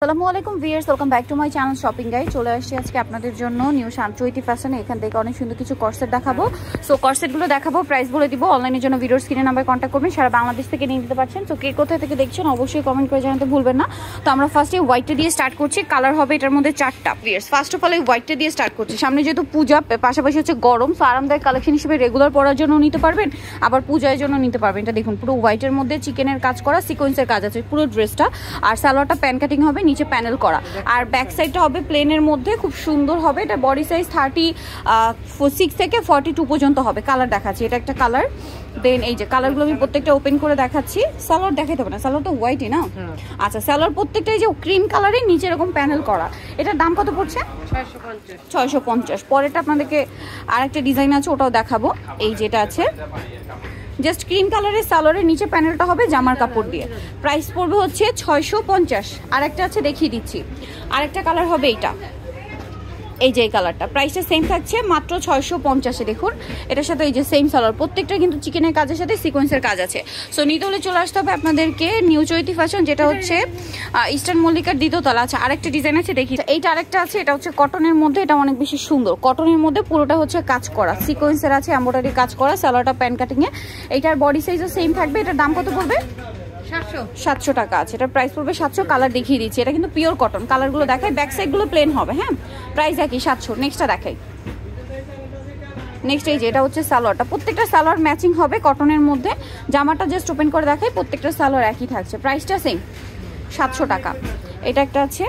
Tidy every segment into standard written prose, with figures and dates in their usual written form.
আসসালামু আলাইকুম viewers, welcome back to my channel shopping guide. চলে আসছি আজকে আপনাদের জন্য নিউ চৈতি ফ্যাশনে। এখান থেকে অনেক সুন্দর কিছু কর্সেট দেখাবো। সো কর্সেটগুলো দেখাবো, প্রাইস বলে দিব। অনলাইনের জন্য ভিডিওর স্ক্রিনে নাম্বার কন্ট্যাক্ট করবেন, সারা বাংলাদেশ থেকে নিয়ে নিতে পারছেন। সো কে কোথায় থেকে দেখছেন অবশ্যই কমেন্ট করে জানাতে ভুলবেন না। তো আমরা ফার্স্টে হোয়াইটটা দিয়ে স্টার্ট করছি। কালার হবে এটার মধ্যে 4টা। ভিউয়ার্স ফার্স্ট অফ অল এই হোয়াইটটা দিয়ে স্টার্ট করছি। সামনে যেহেতু পূজা, পাশাপাশি হচ্ছে গরম, সো আরামদায়ক কালেকশন হিসেবে রেগুলার পরার জন্য নিতে পারবেন, আবার পূজার জন্য নিতে পারবেন। এটা দেখুন, পুরো হোয়াইটের মধ্যে চিকেনের কাজ করা, সিকোয়েন্সের কাজ আছে পুরো ড্রেসটা। আর সালোয়ারটা প্যান কাটিং হবে, নিচে প্যানেল করা। আর ব্যাক সাইডটা হবে প্লেনের মধ্যে, খুব সুন্দর হবে। এটা বডি সাইজ 36 থেকে 42 পর্যন্ত হবে। কালার দেখাচ্ছি, এটা একটা কালার। দেন এই যে কালারগুলো আমি প্রত্যেকটা ওপেন করে দেখাচ্ছি। সালোয়ার দেখাতে হবে না, সালোয়ার তো হোয়াইটই না। আচ্ছা, সালোয়ার প্রত্যেকটা এই যে ক্রিম কালারের, নিচে এরকম প্যানেল করা। এটার দাম কত পড়ছে? 650। পরেরটা আপনাদেরকে আর একটা ডিজাইন আছে, ওটাও দেখাবো। এই যেটা আছে জাস্ট ক্রিম কালারের, সালোয়ারের নিচে প্যানেলটা হবে জামার কাপড় দিয়ে। প্রাইস পড়বে হচ্ছে 650। আর একটা আছে, দেখিয়ে দিচ্ছি। আরেকটা কালার হবে এইটা, এই যে এই কালারটা। প্রাইসটা সেম থাকছে মাত্র 650-এ। দেখুন এটার সাথে এই যে সেম সালোয়ার, প্রত্যেকটা কিন্তু চিকেনের কাজের সাথে সিকোয়েন্সের কাজ আছে। সো নিতে হলে চলে আসতে হবে আপনাদেরকে নিউ চৈতি ফ্যাশন, যেটা হচ্ছে ইস্টার্ন মল্লিকার দ্বিতীয়তলা। আছে আরেকটা ডিজাইন আছে, দেখি। এইটা আরেকটা আছে, এটা হচ্ছে কটনের মধ্যে। এটা অনেক বেশি সুন্দর, কটনের মধ্যে পুরোটা হচ্ছে কাজ করা, সিকোয়েন্সের আছে, এমব্রয়ডারি কাজ করা। সালোয়ারটা প্যান কাটিংয়ে। এইটার বডি সাইজও সেম থাকবে। এটার দাম কত পড়বে? 700 টাকা আছে। এটার প্রাইস পড়বে 700। কালার দেখিয়ে দিচ্ছি, এটা কিন্তু পিওর কটন। কালারগুলো দেখাই, ব্যাক সাইডগুলো প্লেন হবে। হ্যাঁ, প্রাইস একই 700। নেক্সটটা দেখাই। নেক্সট এই যে এটা হচ্ছে সালোয়ারটা, প্রত্যেকটা সালোয়ার ম্যাচিং হবে কটনের মধ্যে। জামাটা জাস্ট ওপেন করে দেখাই, প্রত্যেকটা সালোয়ার একই থাকছে। প্রাইসটা সেম 700 টাকা। এটা একটা আছে,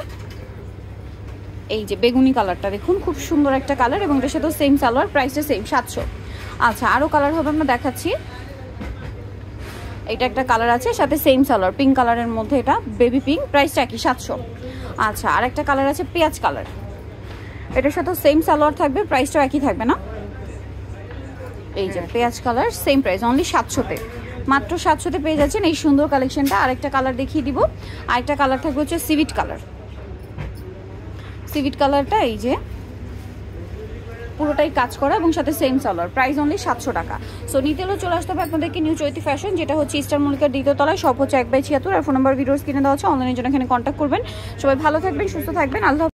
এই যে বেগুনি কালারটা দেখুন, খুব সুন্দর একটা কালার, এবং এটার সাথে সেম সালোয়ার। প্রাইসটা সেম 700। আচ্ছা, আরও কালার হবে, আমরা দেখাচ্ছি। এটা একটা কালার আছে, সাথে সেম সালোয়ার, পিঙ্ক কালারের মধ্যে। এটা বেবি পিঙ্ক, প্রাইসটা একই 700। আচ্ছা, আরেকটা কালার আছে পেঁয়াজ কালার, এটার সাথে সেম সালোয়ার থাকবে, প্রাইসটাও একই থাকবে না। এই যে পেঁয়াজ কালার, সেম প্রাইস, অনলি 700-তে। মাত্র 700-তে পেয়ে যাচ্ছেন এই সুন্দর কালেকশনটা। আরেকটা কালার দেখিয়ে দিব। আরেকটা কালার থাকবে হচ্ছে সিভিট কালার। সিভিট কালারটা এই যে পুরোটাই কাজ করা এবং সাথে সেম সালোয়ার। প্রাইস অনলি 700 টাকা। সো নিতে হলে চলে আসতে হবে আপনাদেরকে নিউ চৈতি ফ্যাশন, যেটা হচ্ছে ইস্টার্ন মল্লিকার দ্বিতীয়তলায়। সব হচ্ছে 1/76। আর ফোন নাম্বার ভিডিওস কিনে দেওয়া হচ্ছে। অনলাইনের জন্য এখানে কন্ট্যাক্ট করবেন। সবাই ভালো থাকবেন, সুস্থ থাকবেন। আল্লাহ।